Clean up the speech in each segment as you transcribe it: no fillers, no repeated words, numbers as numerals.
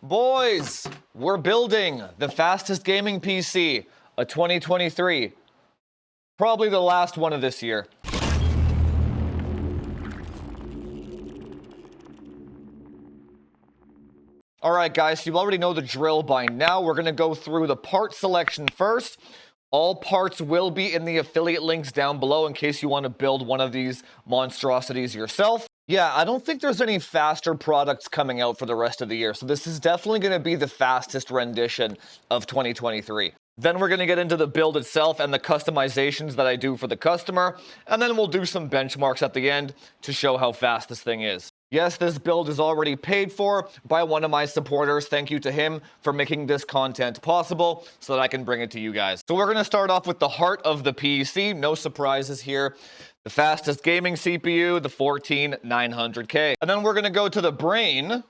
Boys, we're building the fastest gaming PC of 2023. Probably the last one of this year. Alright guys, you already know the drill by now. We're going to go through the part selection first. All parts will be in the affiliate links down below in case you want to build one of these monstrosities yourself. Yeah, I don't think there's any faster products coming out for the rest of the year, so this is definitely going to be the fastest rendition of 2023. Then we're going to get into the build itself and the customizations that I do for the customer, and then we'll do some benchmarks at the end to show how fast this thing is. Yes, this build is already paid for by one of my supporters. Thank you to him for making this content possible so that I can bring it to you guys. So we're going to start off with the heart of the PC. No surprises here. The fastest gaming CPU, the 14900K. And then we're going to go to the brain.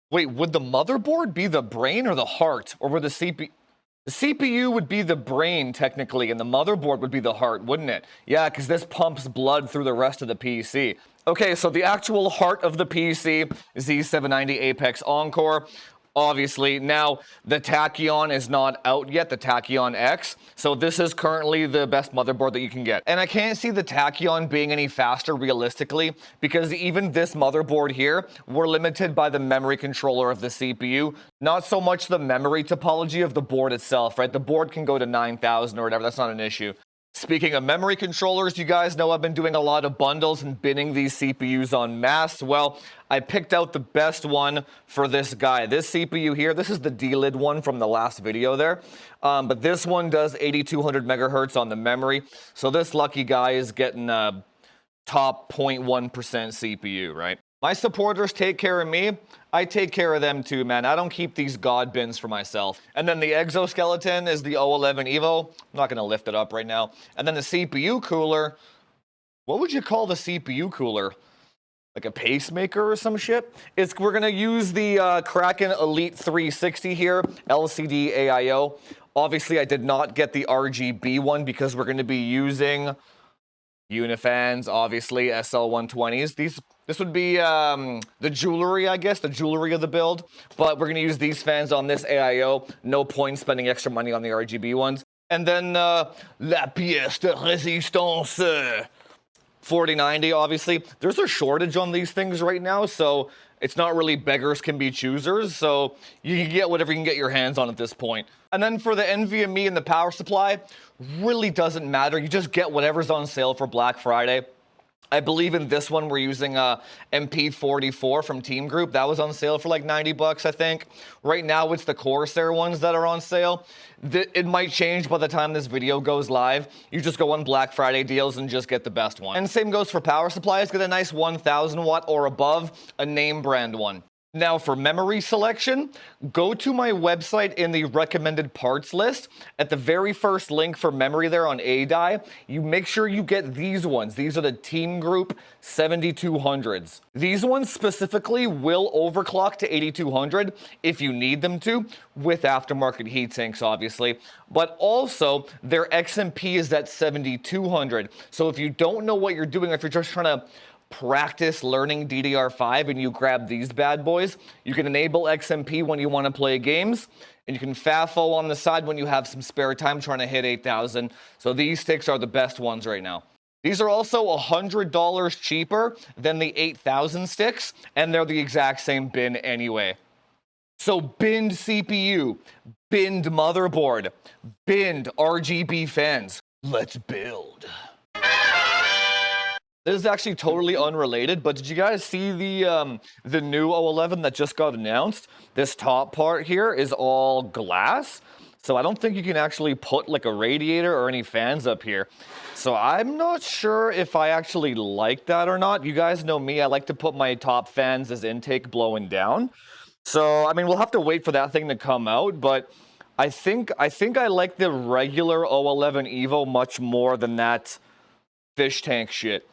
Wait, would the motherboard be the brain or the heart? Or would the CPU... The CPU would be the brain, technically, and the motherboard would be the heart, wouldn't it? Yeah, because this pumps blood through the rest of the PC. Okay, so the actual heart of the PC is the Z790 Apex Encore. Obviously, now the Tachyon is not out yet, the Tachyon X, so this is currently the best motherboard that you can get. And I can't see the Tachyon being any faster realistically, because even this motherboard here, we're limited by the memory controller of the CPU, not so much the memory topology of the board itself, right? The board can go to 9,000 or whatever, that's not an issue. Speaking of memory controllers, you guys know I've been doing a lot of bundles and binning these CPUs en masse. Well, I picked out the best one for this guy. This CPU here, this is the D-Lid one from the last video there. But this one does 8200 megahertz on the memory. So this lucky guy is getting a top 0.1% CPU, right? My supporters take care of me. I take care of them too, man. I don't keep these god bins for myself. And then the exoskeleton is the O11 Evo. I'm not going to lift it up right now. And then the CPU cooler. What would you call the CPU cooler? Like a pacemaker or some shit? We're going to use the Kraken Elite 360 here. LCD AIO. Obviously, I did not get the RGB one because we're going to be using Unifans, obviously, SL120s. This would be the jewelry, I guess, the jewelry of the build. But we're going to use these fans on this AIO. No point spending extra money on the RGB ones. And then La Pièce de Résistance 4090, obviously. There's a shortage on these things right now, so it's not really beggars can be choosers. So you can get whatever you can get your hands on at this point. And then for the NVMe and the power supply, really doesn't matter. You just get whatever's on sale for Black Friday. I believe in this one we're using a MP44 from Team Group. That was on sale for like 90 bucks, I think. Right now it's the Corsair ones that are on sale. It might change by the time this video goes live. You just go on Black Friday deals and just get the best one. And same goes for power supplies. Get a nice 1000 watt or above, a name brand one. Now for memory selection, go to my website in the recommended parts list. At the very first link for memory there on ADI, you make sure you get these ones. These are the Team Group 7200s. These ones specifically will overclock to 8200 if you need them to, with aftermarket heatsinks obviously. But also their XMP is at 7200. So if you don't know what you're doing, if you're just trying to practice learning DDR5 and you grab these bad boys, you can enable XMP when you want to play games, and you can FAFO on the side when you have some spare time trying to hit 8000. So these sticks are the best ones right now. These are also $100 cheaper than the 8000 sticks, and they're the exact same bin anyway. So binned CPU, binned motherboard, binned RGB fans. Let's build. This is actually totally unrelated, but did you guys see the new O11 that just got announced? This top part here is all glass, so I don't think you can actually put like a radiator or any fans up here. So I'm not sure if I actually like that or not. You guys know me, I like to put my top fans as intake blowing down. So, I mean, we'll have to wait for that thing to come out, but I think I like the regular O11 Evo much more than that fish tank shit.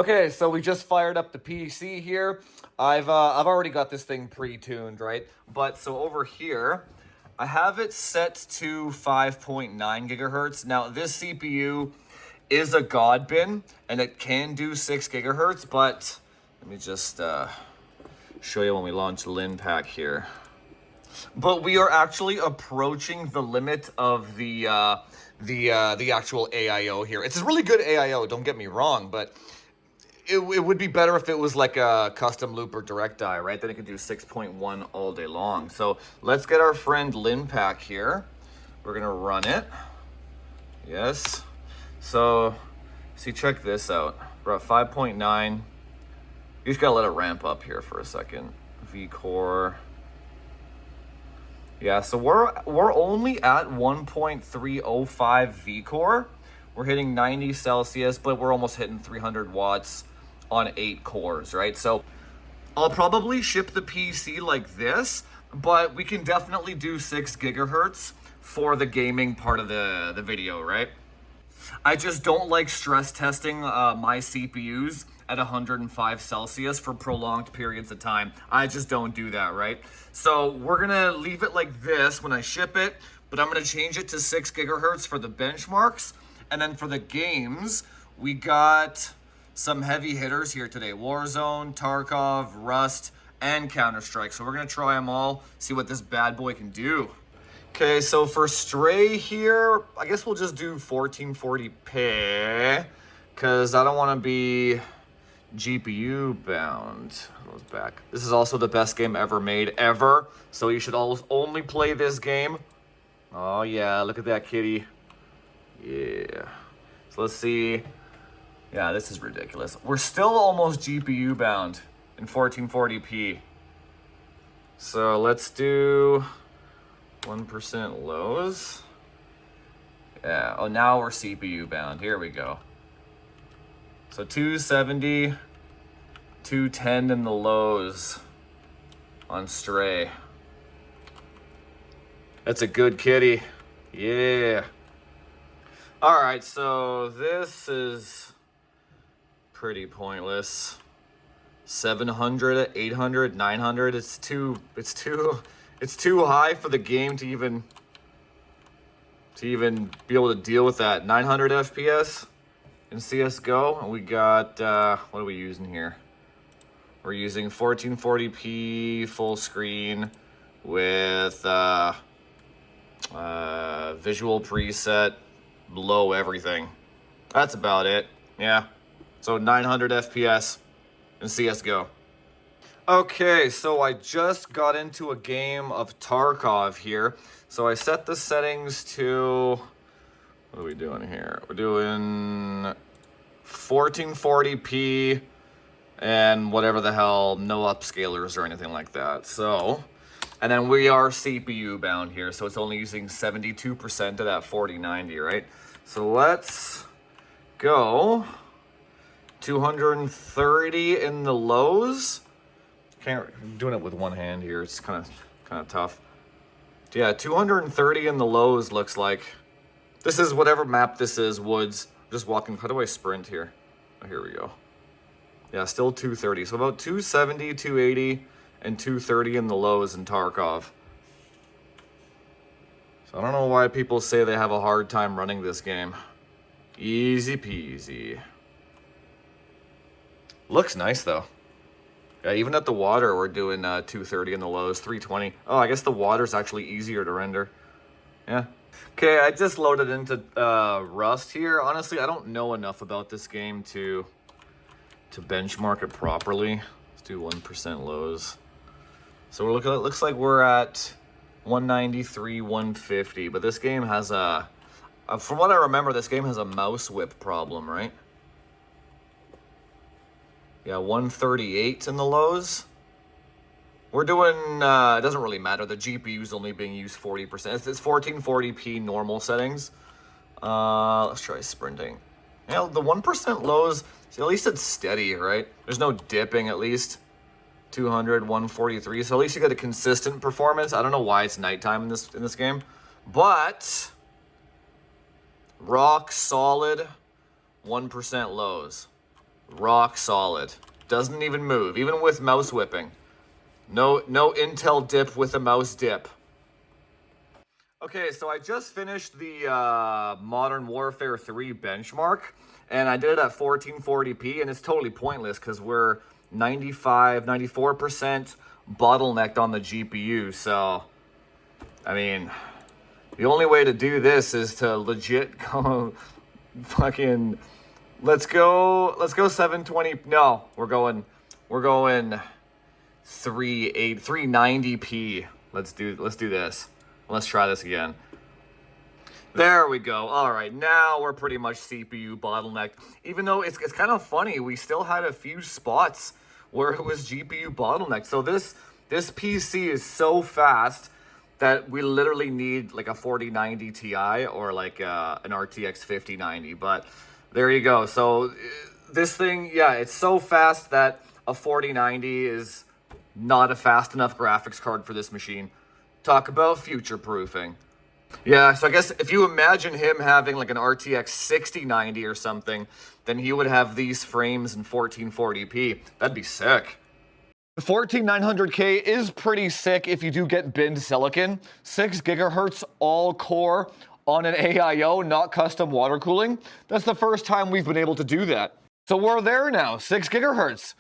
Okay, so we just fired up the PC here. I've already got this thing pre-tuned, right? But so over here, I have it set to 5.9 gigahertz. Now this CPU is a Godbin, and it can do 6 gigahertz, but let me just show you when we launch Linpack here. But we are actually approaching the limit of the actual AIO here. It's a really good AIO, don't get me wrong, but it would be better if it was like a custom loop or direct die, right? Then it could do 6.1 all day long. So let's get our friend Linpack here. We're gonna run it. Yes. So, see, check this out. We're at 5.9. You just gotta let it ramp up here for a second. vCore. Yeah, so we're only at 1.305 vCore. We're hitting 90 Celsius, but we're almost hitting 300 watts on 8 cores, right? So I'll probably ship the PC like this, but we can definitely do 6 gigahertz for the gaming part of the video, right? I just don't like stress testing my CPUs at 105 Celsius for prolonged periods of time. I just don't do that, right? So we're gonna leave it like this when I ship it, but I'm gonna change it to 6 gigahertz for the benchmarks. And then for the games, we got some heavy hitters here today. Warzone, Tarkov, Rust, and Counter-Strike. So we're gonna try them all, see what this bad boy can do. Okay, so for Stray here, I guess we'll just do 1440p, because I don't want to be GPU bound. Goes back. This is also the best game ever made, ever, so you should always only play this game. Oh yeah, look at that kitty. Yeah. So let's see. Yeah, this is ridiculous. We're still almost GPU bound in 1440p. So let's do 1% lows. Yeah, oh, now we're CPU bound. Here we go. So 270, 210 in the lows on Stray. That's a good kitty. Yeah. All right, so this is pretty pointless. 700, 800, 900. It's too high for the game to even be able to deal with that. 900 FPS in CS:GO, and we got what are we using here? We're using 1440p full screen with visual preset below everything. That's about it. Yeah. So 900 FPS in CS:GO. Okay, so I just got into a game of Tarkov here. So I set the settings to, what are we doing here? We're doing 1440p and whatever the hell, no upscalers or anything like that. So, and then we are CPU bound here, so it's only using 72% of that 4090, right? So let's go 230 in the lows. I'm doing it with one hand here. It's kind of tough. Yeah, 230 in the lows looks like. This is whatever map this is, woods. Just walking. How do I sprint here? Oh, here we go. Yeah, still 230. So about 270, 280, and 230 in the lows in Tarkov. So I don't know why people say they have a hard time running this game. Easy peasy. Looks nice though. Yeah, even at the water, we're doing 230 in the lows, 320. Oh, I guess the water's actually easier to render. Yeah. Okay, I just loaded into Rust here. Honestly, I don't know enough about this game to benchmark it properly. Let's do 1% lows. So we're looking. It looks like we're at 193, 150. But this game has from what I remember, this game has a mouse whip problem, right? Yeah, 138 in the lows. We're doing, it doesn't really matter. The GPU's only being used 40%. It's 1440p normal settings. Let's try sprinting. Yeah, the 1% lows, see, at least it's steady, right? There's no dipping at least. 200, 143. So at least you get a consistent performance. I don't know why it's nighttime in this game. But rock solid 1% lows. Rock solid. Doesn't even move, even with mouse whipping. No Intel dip with a mouse dip. Okay, so I just finished the Modern Warfare 3 benchmark, and I did it at 1440p, and it's totally pointless because we're 94% bottlenecked on the GPU. So, I mean, the only way to do this is to legit go fucking, let's go 720. No, we're going 390p. Let's do this. Let's try this again. There we go. All right, now we're pretty much CPU bottlenecked. Even though it's kind of funny, we still had a few spots where it was GPU bottlenecked. So this PC is so fast that we literally need like a 4090 Ti or like an RTX 5090. But there you go. So this thing, yeah, it's so fast that a 4090 is not a fast enough graphics card for this machine. Talk about future-proofing. Yeah, so I guess if you imagine him having like an RTX 6090 or something, then he would have these frames in 1440p. That'd be sick. 14900K is pretty sick if you do get binned silicon. 6 gigahertz all core on an AIO, not custom water cooling. That's the first time we've been able to do that. So we're there now, 6 gigahertz.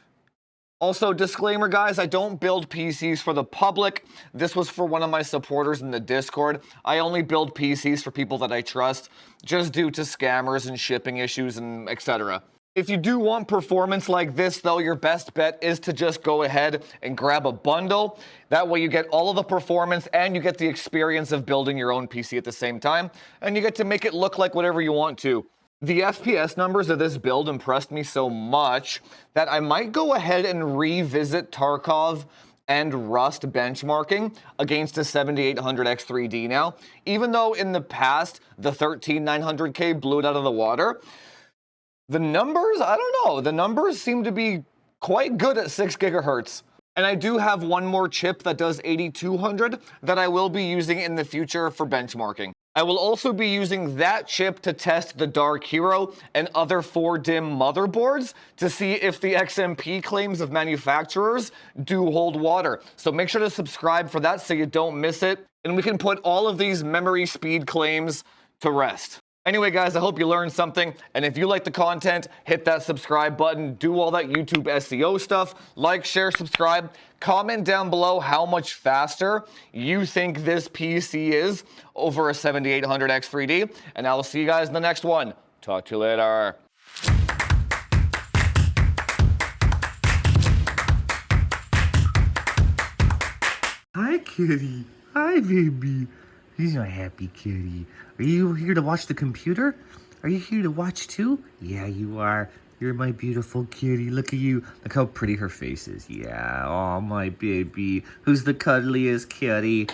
Also, disclaimer, guys, I don't build PCs for the public. This was for one of my supporters in the Discord. I only build PCs for people that I trust, just due to scammers and shipping issues and etc. If you do want performance like this, though, your best bet is to just go ahead and grab a bundle. That way you get all of the performance and you get the experience of building your own PC at the same time, and you get to make it look like whatever you want to. The FPS numbers of this build impressed me so much that I might go ahead and revisit Tarkov and Rust benchmarking against a 7800X3D now. Even though in the past, the 13900K blew it out of the water, the numbers, I don't know, the numbers seem to be quite good at 6 gigahertz. And I do have one more chip that does 8200 that I will be using in the future for benchmarking. I will also be using that chip to test the Dark Hero and other 4DIMM motherboards to see if the XMP claims of manufacturers do hold water. So make sure to subscribe for that so you don't miss it, and we can put all of these memory speed claims to rest. Anyway, guys, I hope you learned something, and if you like the content, hit that subscribe button, do all that YouTube SEO stuff, like, share, subscribe, comment down below how much faster you think this PC is over a 7800X3D, and I will see you guys in the next one. Talk to you later. Hi, kitty. Hi, baby. He's my happy kitty. Are you here to watch the computer? Are you here to watch too? Yeah, you are. You're my beautiful kitty. Look at you. Look how pretty her face is. Yeah. Oh, my baby. Who's the cuddliest kitty?